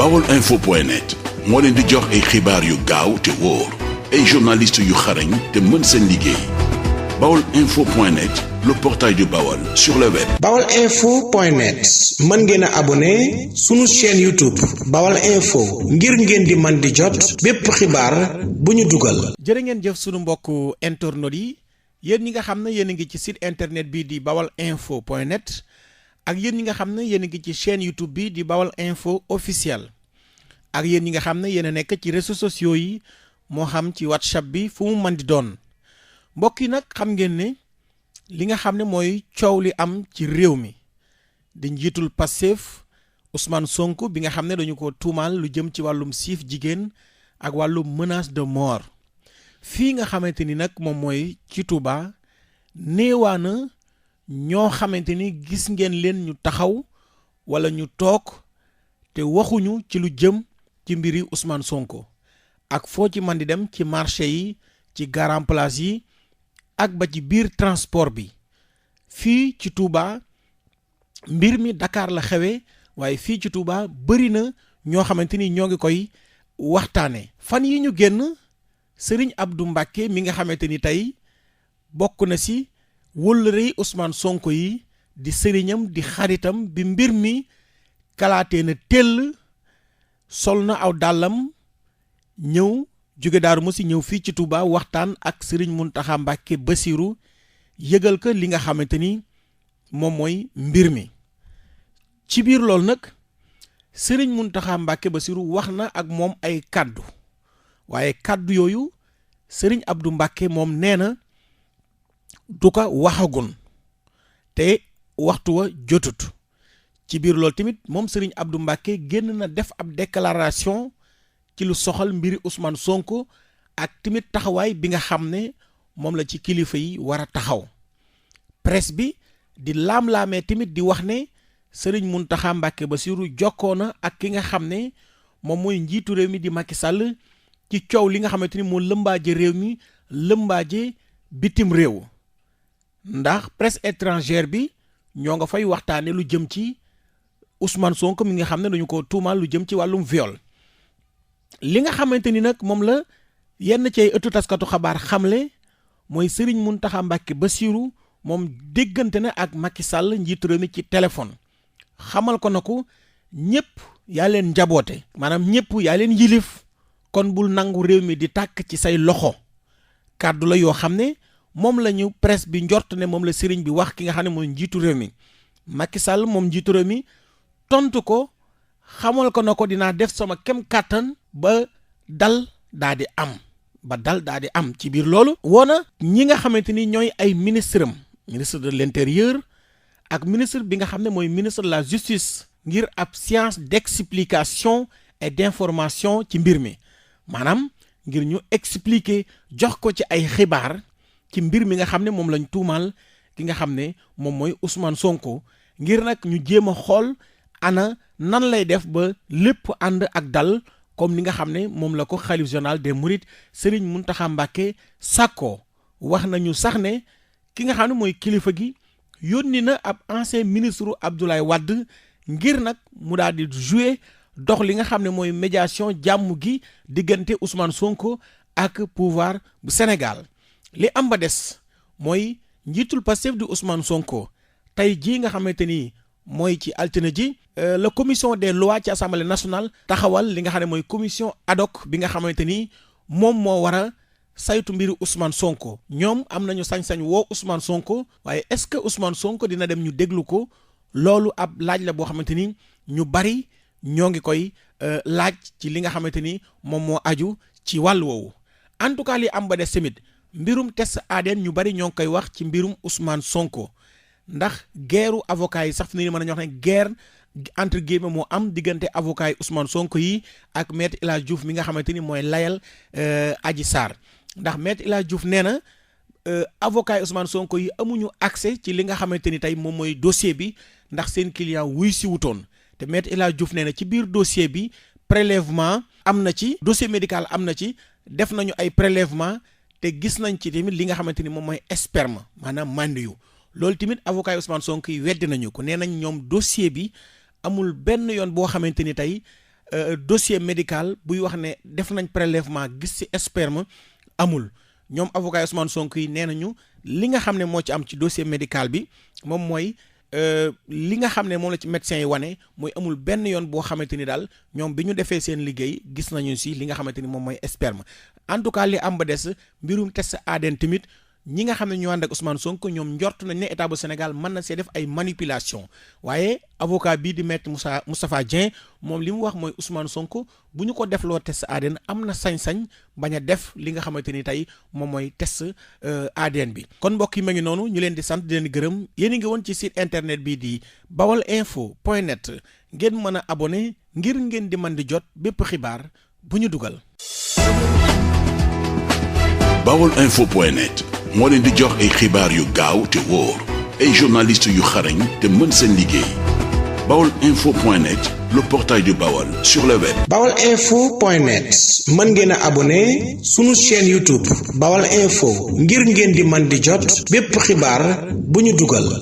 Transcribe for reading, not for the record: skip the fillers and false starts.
baolinfo.net moo leen di jox ay xibaar yu gaaw te wóor ay journalistes yu xarañ te mën seen liggéey. baolinfo.net, le portail du Baol sur le web. baolinfo.net mën ngeen a abonné sunu chaîne YouTube Baol Info ngir ngeen di man di jot bépp xibaar bu ñu dugal. jërë ngeen jëf sunu mbokku internautes yi yéen ñi nga xam ne yéen a ngi ci site internet bi di baolinfo.net ak yéen ñi nga xam ne yéen a ngi ci chaîne YouTube bi di Baol Info officiel ak yéen ñi nga xam ne yéen a nekk ci réseaux sociaux yi moo xam ci WhatsApp bi fu mu mën di doon. mbokk yi nag xam ngeen ne li nga xam ne mooy coow li am ci réew mi di njiitul Pastef Ousmane Sonko bi nga xam ne dañu ko tuumaal lu jëm ci wàllum siif jigéen ak wàllum menace de mort fii nga xamante ni nag moom mooy ci Touba néewaana ñoo xamante ni gis ngeen leen ñu taxaw wala ñu toog te waxuñu ci lu jëm ci mbiri Ousmane Sonko ak foo ci man di dem ci marché yi ci grand place yi ak ba ci biir transport bi fii ci Touba mbir mi Dakar la xewe waaye fii ci Touba bëri na ñoo xamante ni ñoo ngi koy waxtaane fan yi ñu génn Serigne Abdou Mbacké mi nga xamante ni tey bokk na si wëllërey Ousmane Sonko yi di sëriñam di xaritam bi mbir mi kalaatee na tell sol na aw dàllam ñëw jóge Daaru Musi ñëw fii ci Touba waxtaan ak Serigne Mountakha Mbacké Bassirou yëgal ko li nga xamante ni moom mooy mbir mi ci biir loolu nag Serigne Mountakha Mbacké Bassirou wax na ak moom ay kàddu waaye kàddu yooyu Serigne Abdou Mbacké moom nee na du ko waxagun te waxtu wa jotut ci biir loolu tamit moom Serigne Abdou Mbacké génn na def ab déclaration ci lu soxal mbiri Ousmane Sonko ak tamit taxawaay bi nga xam ne moom la ci kilifa yi war a taxaw presse bi di laam-laamee tamit di wax ne Serigne Mountakha Mbacké Bassirou jokkoo na ak ki nga xam ne moom mooy njiitu réew mi di Macky Sall ci coow li nga xamante ni moo lëmbaaje réew mi lëmbaaje bitim réew ndax presse étrangère bi ñoo nga fay waxtaane lu jëm ci Ousmane Sonko mi nga xam ne dañu ko tuumaal lu jëm ci wàllum viol li nga xamante ni nag moom la yenn ci ay ëttu taskatu xabaar xamle mooy Serigne Mountakha Mbacké Bassirou moom déggante na ak Macky Sall njiitu réew mi ci téléphone xamal ko na ko ñëpp yaa leen njaboote maanaam ñëpp yaa leen yilif kon bul nangu réew mi di tàkk ci say loxo kàddu la yoo xam ne moom la ñu presse bi njort ne moom la Serigne bi wax ki nga xam ne mooy njiitu réew mi Macky Sall moom njiitu réew mi tontu ko xamal ko na ko dinaa def sama kem kàttan ba dal daa di am ci biir loolu woona ñi nga xamante ni ñooy ay ministre de l'intérieur ak ministre bi nga xam ne mooy ministre de la justice ngir ab séance d'explication et d'information ci mbir mi maanaam ngir ñu expliquer jox ko ci ay xibaar ci mbir mi nga xam ne moom lañ tuumaal ki nga xam ne moom mooy Ousmane Sonko ngir nag ñu jéem a xool ana nan lay def ba lépp ànd ak dal comme ni nga xam ne moom la ko xalif général des mourides Serigne Mountakha Mbacké sàkkoo wax nañu sax ne ki nga xam ne mooy kilifa gi yónni na ab ancien ministre Abdoulaye Wade ngir nag mu daal di jouer dox li nga xam ne mooy médiation jàmm gi diggante Ousmane Sonko ak pouvoir bu Sénégal li am ba des mooy njiitul Pastef di Ousmane Sonko tey jii nga xamante ni mooy ci altine ji la commission des lois ci assemblée nationale taxawal li nga xam ne mooy commission ad hoc bi nga xamante ni moom moo war a saytu mbiri Ousmane Sonko ñoom am nañu sañ-sañ woo Ousmane Sonko waaye est-ce que Ousmane Sonko dina dem ñu déglu ko loolu ab laaj la boo xamante ni ñu bari ñoo ngi koy laaj ci li nga xamante ni moom moo aju ci wàll woowu en tout cas li am ba des tamit mbirum test ADN ñu bari ñoo ngi koy wax ci mbirum Ousmane Sonko ndax guerru avocat yi sax fi ni mën nañu wax ne guerre entre guillemets moo am diggante avocat yi Ousmane Sonko yi ak maître El Hadji Diouf mi nga xamante ni mooy layal Adji Sarr ndax maître El Hadji Diouf nee na avocat yi Ousmane Sonko yi amuñu accès ci li nga xamante ni tey moom mooy dossier bi ndax seen client wuy si wutoon te maître El Hadji Diouf nee na ci biir dossier bi prélèvement am na ci dossier médical am na ci def nañu ay prélèvement te gis nañ ci tamit li nga xamante ni moom mooy sperme maanaam mandiyu loolu tamit avocat yi Ousmane Sonko yi weddi nañu ko nee nañ ñoom dossier bi amul benn yoon boo xamante ni tey dossier médical buy wax ne def nañ prélèvement gis ci sperme amul. ñoom avocat Ousmane Sonko yi nee nañu li nga xam ne moo ci am ci dossier médical bi moom mooy li nga xam ne moom la ci médecin yi wane mooy amul benn yoon boo xamante ni daal ñoom bi ñu defee seen liggéey gis nañu si li nga xamante ni moom mooy sperme en tout cas li am ba des mbirum test ADN tamit ñi nga xam ne ñoo ànd ak Ousmane Sonko ñoom njort nañ ne état bu Sénégal mën na see def ay manipulation waaye avocat bii di maître Moustapha Dieng moom li mu wax mooy Ousmane Sonko bu ñu ko defloo test ADN am na sañ-sañ bañ a def li nga xamante ni tey moom mooy test ADN bi. kon mbokk yi ma ngi noonu ñu leen di sant di leen gërëm yéen a ngi woon ci site internet bii di baolinfo.net ngeen mën a abonné ngir ngeen di mën di jot bépp xibaar bu ñu dugal. baolinfo.net moo leen di jox ay xibaar yu gaaw te wóor ay journaliste yu xarañ te mën seen liggéey baolinfo.net le portail du Baol sur le web. baolinfo.net mën ngeen a abonné sunu chaîne YouTube Baol Info ngir ngeen di mën di jot bépp xibaar bu ñu dugal.